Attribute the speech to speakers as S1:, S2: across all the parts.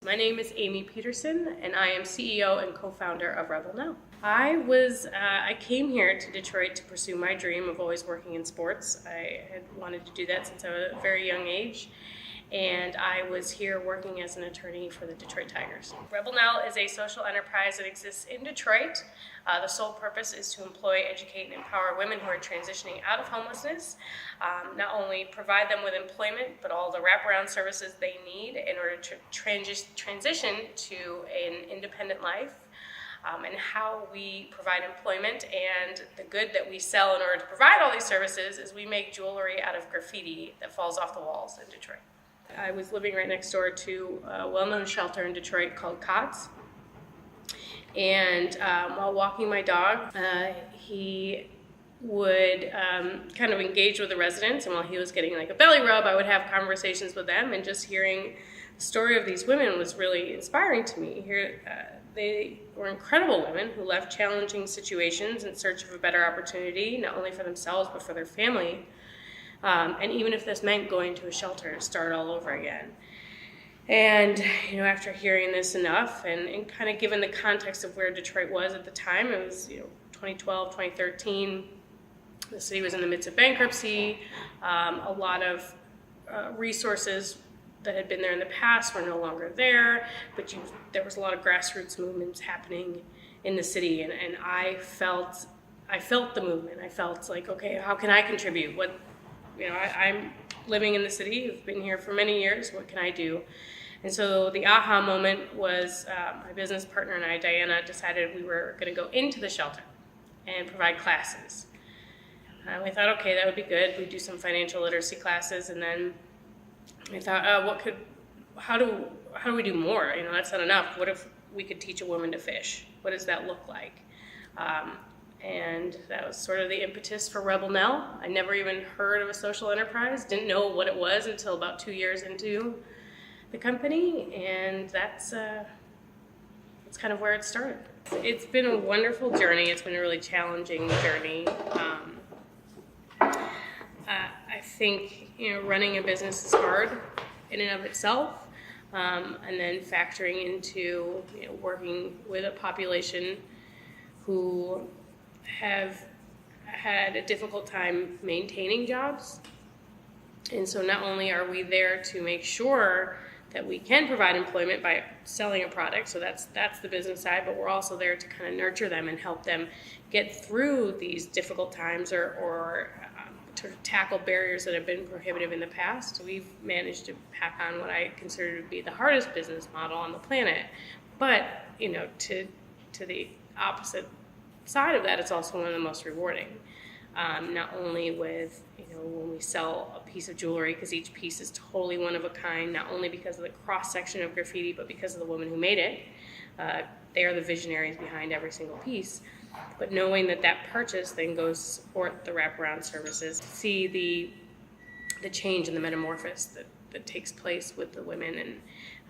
S1: My name is Amy Peterson, and I am CEO and co-founder of Rebel Nell. I came here to Detroit to pursue my dream of always working in sports. I had wanted to do that since I was a very young age, and I was here working as an attorney for the Detroit Tigers. Rebel Nell is a social enterprise that exists in Detroit. The sole purpose is to employ, educate, and empower women who are transitioning out of homelessness, not only provide them with employment, but all the wraparound services they need in order to transition to an independent life. And how we provide employment and the good that we sell in order to provide all these services is we make jewelry out of graffiti that falls off the walls in Detroit. I was living right next door to a well-known shelter in Detroit called COTS. And while walking my dog, he would kind of engage with the residents. And while he was getting like a belly rub, I would have conversations with them. And just hearing the story of these women was really inspiring to me. They were incredible women who left challenging situations in search of a better opportunity, not only for themselves, but for their family. And even if this meant going to a shelter to start all over again. And, after hearing this enough and kind of given the context of where Detroit was at the time, it was, 2012, 2013, the city was in the midst of bankruptcy. A lot of resources that had been there in the past were no longer there, but there was a lot of grassroots movements happening in the city, and I felt the movement. I felt like, okay, how can I contribute? I'm living in the city. I've been here for many years. What can I do? And so the aha moment was my business partner and I, Diana, decided we were going to go into the shelter and provide classes. We thought, okay, that would be good. We'd do some financial literacy classes, and then I thought, how do we do more? That's not enough. What if we could teach a woman to fish? What does that look like? And that was sort of the impetus for Rebel Nell. I never even heard of a social enterprise, didn't know what it was until about 2 years into the company, and that's kind of where it started. It's been a wonderful journey. It's been a really challenging journey. I think running a business is hard in and of itself, and then factoring into working with a population who have had a difficult time maintaining jobs. And so not only are we there to make sure that we can provide employment by selling a product, so that's the business side, but we're also there to kind of nurture them and help them get through these difficult times or to tackle barriers that have been prohibitive in the past. We've managed to pack on what I consider to be the hardest business model on the planet. But, to the opposite side of that, it's also one of the most rewarding. Not only with, when we sell a piece of jewelry, because each piece is totally one of a kind, not only because of the cross-section of graffiti, but because of the woman who made it. They are the visionaries behind every single piece. But knowing that purchase then goes to support the wraparound services, to see the change and the metamorphosis that takes place with the women and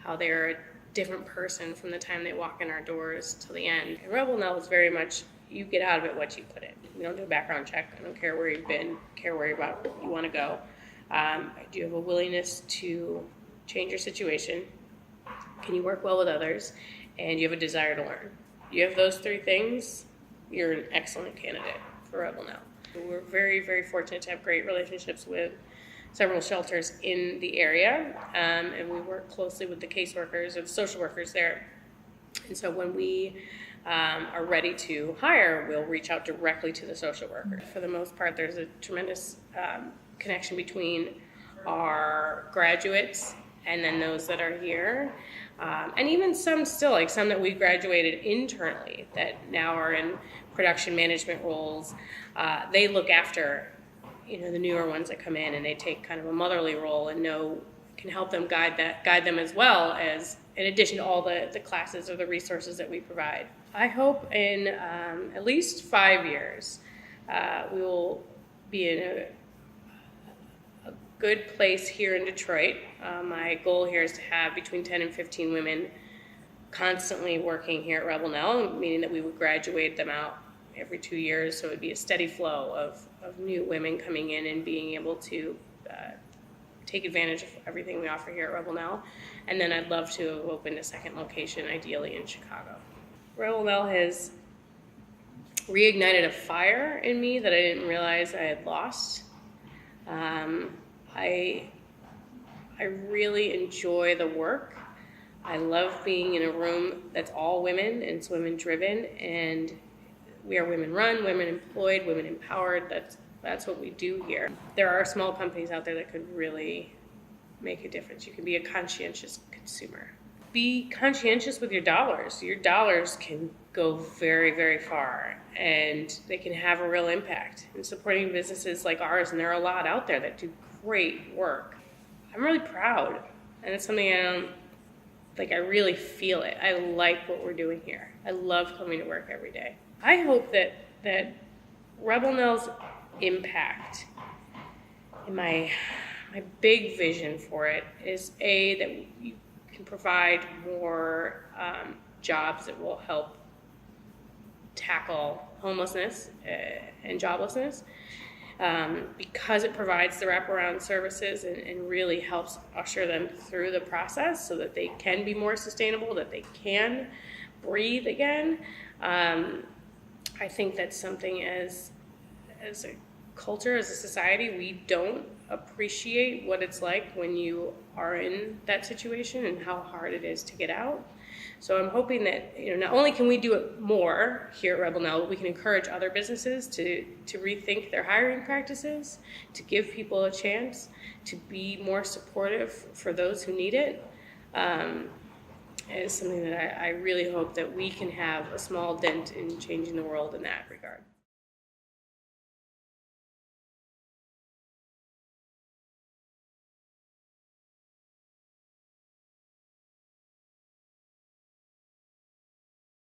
S1: how they're a different person from the time they walk in our doors till the end. And Rebel Nell is very much, you get out of it what you put in. We don't do a background check. I don't care where you've been, care where you want to go. Do you have a willingness to change your situation? Can you work well with others? And you have a desire to learn. You have those three things, you're an excellent candidate for Rebel Nell. We're very, very fortunate to have great relationships with several shelters in the area, and we work closely with the caseworkers or the social workers there. And so when we are ready to hire, we'll reach out directly to the social worker. For the most part, there's a tremendous connection between our graduates and then those that are here. And even some that we graduated internally that now are in production management roles. They look after, the newer ones that come in, and they take kind of a motherly role and can help them guide them as well, as in addition to all the classes or the resources that we provide. I hope in at least 5 years we will be in a good place here in Detroit. My goal here is to have between 10 and 15 women constantly working here at Rebel Nell, meaning that we would graduate them out every 2 years, so it would be a steady flow of new women coming in and being able to take advantage of everything we offer here at Rebel Nell. And then I'd love to open a second location, ideally in Chicago. Rebel Nell has reignited a fire in me that I didn't realize I had lost. I really enjoy the work. I love being in a room that's all women and it's women driven, and we are women run, women employed, women empowered. That's what we do here. There are small companies out there that could really make a difference. You can be a conscientious consumer. Be conscientious with your dollars. Your dollars can go very, very far, and they can have a real impact. And supporting businesses like ours, and there are a lot out there that do great work. I'm really proud, and it's something I really feel it. I like what we're doing here. I love coming to work every day. I hope that Rebel Nell's impact, and my big vision for it is that you can provide more jobs that will help tackle homelessness and joblessness, because it provides the wraparound services and really helps usher them through the process so that they can be more sustainable, that they can breathe again. I think that's something as a culture, as a society, we don't appreciate what it's like when you are in that situation and how hard it is to get out. So I'm hoping that not only can we do it more here at Rebel Nell, but we can encourage other businesses to rethink their hiring practices, to give people a chance, to be more supportive for those who need it. Is something that I really hope that we can have a small dent in changing the world in that regard.